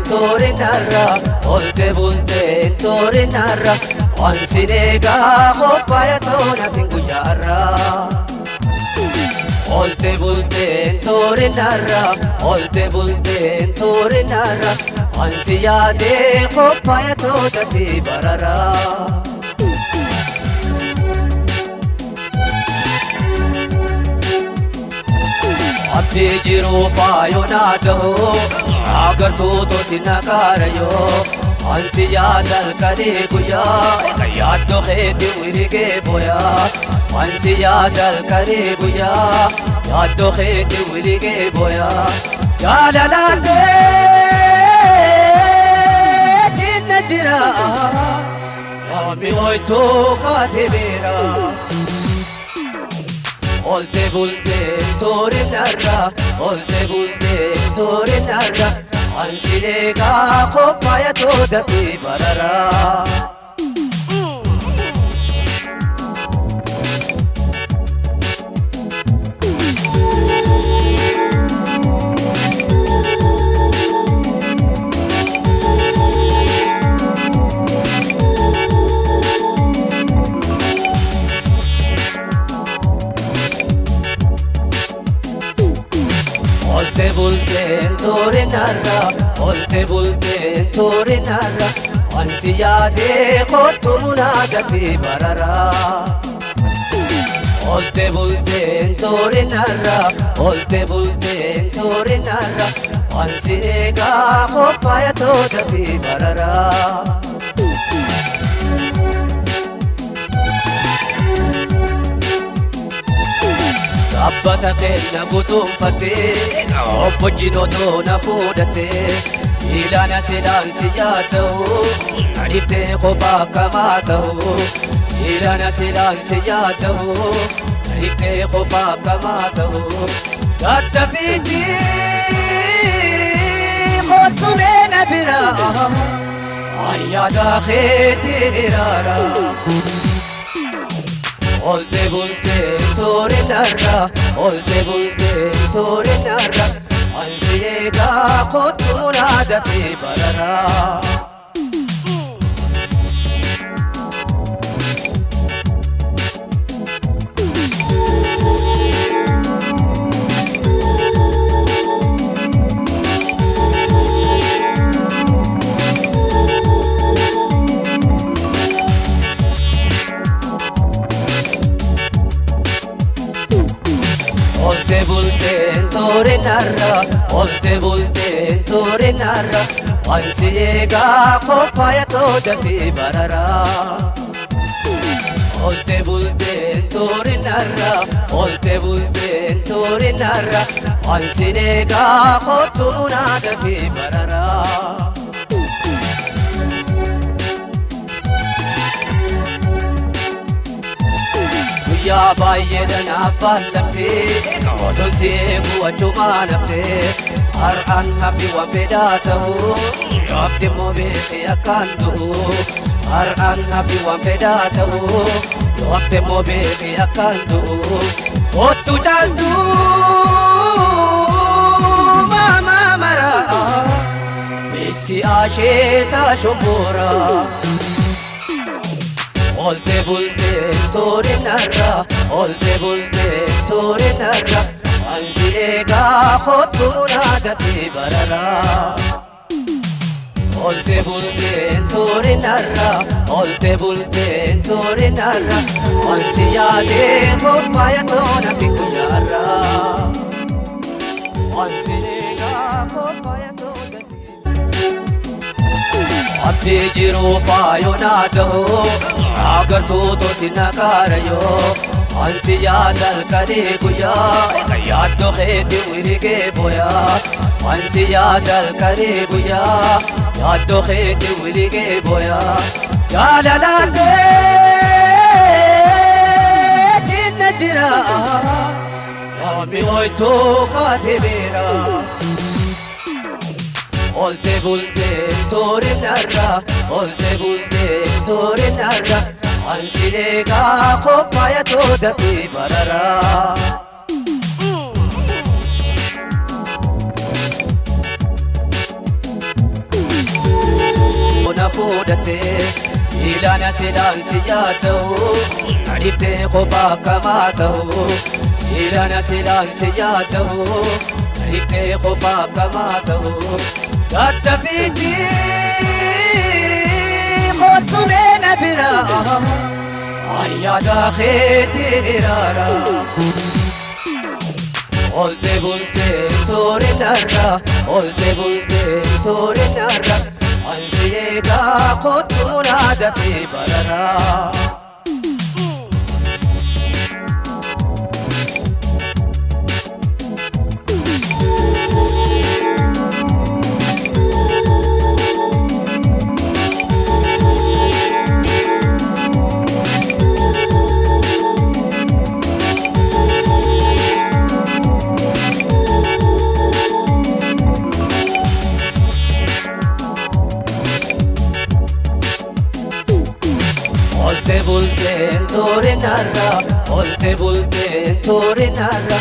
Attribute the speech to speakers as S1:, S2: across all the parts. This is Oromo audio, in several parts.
S1: tore narra, olte bulte tore narra, ansinega kopaya tona pinguyara. Olte bulte tore narra, olte bulte tore narra, ansiyade kopaya tona tibarara. Abdi jiru payo nado, agar tu to sinakarayo. Ansi yaadal kare guya, yaad to kheti wirige boya. Ansi yaadal kare guya, yaad to kheti wirige boya. Jalalate dinajira, yami hoy to katibera. Olte bulte tore narra, olte bulte tore narra, ansirega kopaya toda tibarara. Olte bulte tore narra, olte bulte tore narra, ansiyade khotumuna gati barara. Olte bulte tore narra, olte bulte tore narra, ansirega kopaya toda tibarara. Abbata kenna gutumpate, obbojjino toona fuudhate, ilaana silaansi yaada'u, adibte kophaa kamaa ta'u. Ilaana silaansi yaada'u, adibte kophaa kamaa ta'u. Gaddafiitti kottumeena biraa, ayyaada keetiin iraara. Olte bulte tore narra, olte bulte tore narra, ansiyega khotumuna dati barara. Olte bulte tore narra, olte bulte tore narra, ansiyega kopaya toda tibarara. Olte bulte tore narra, olte bulte tore narra, ansiyega khotumuna dati barara. Ya bayyana ballamte, odol se buachuma nafte, arhan habi wa pedatahu, yabte mobe se akandu, arhan habi wa pedatahu, yabte mobe se akandu, otu jaldu, mama mara, bisi asheta shumura. Olte bulte tore narra, olte bulte tore narra, ansirega khotumuna gati barara. Olte bulte tore narra, olte bulte tore narra, ansiyade kopaya tona pikuyara. Ansirega kopaya tona. Abdi jiru payo nado, agar tu to sinakarayo. Ansi yaadal kare guya, yaad to kheti wirige boya. Ansi yaadal kare guya, yaad to kheti wirige boya. Jalalate dinajira, yami hoy to katibera. Olte bulte tore narra, olte bulte tore narra, ansirega kopaya toda tibarara. تودتي إلى نسلان سياده عرفت قبا كما تو إلى نسلان سياده عرفت قبا كما تو قد فيتي خذت من برا يا داخلتي نرارا قلت تور النرى قلت تور النرى أنسيقا قد منادى في بررا قلت تور النرى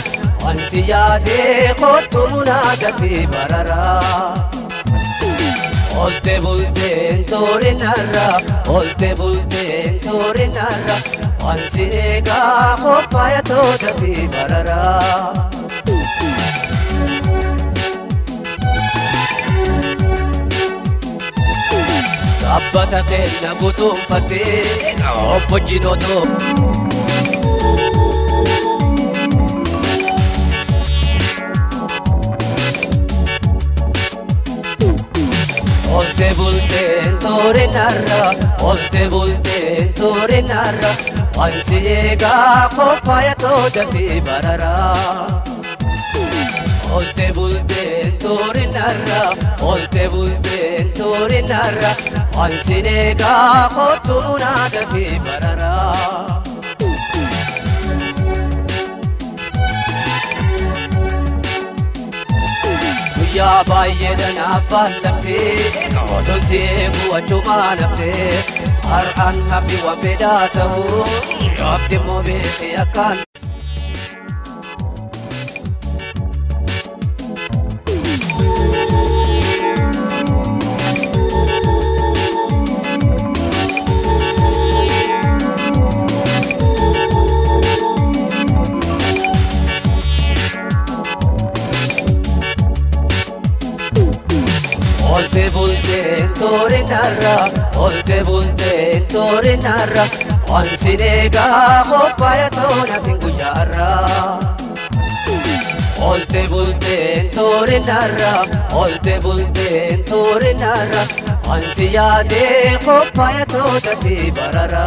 S1: أنسيادي قد منادى في بررا قلت تور النرى تور النرى أنسيقا قد يتودى في بررا Sabbata kenna gutum pate Oppo jinoto Olte bulten tore narra Ansiega kopaya toda fi barara Olte bulten tore narra Ansiega kotunada fi barara يا بايدنا بالمتي ودلسي وجما نفتي أرحن حبي وبداته يبدي مبيتي أكان bulten tore narra Ansinega kopaya tona pingu yarra bulten tore narra Ansiyade kopaya toda fi barara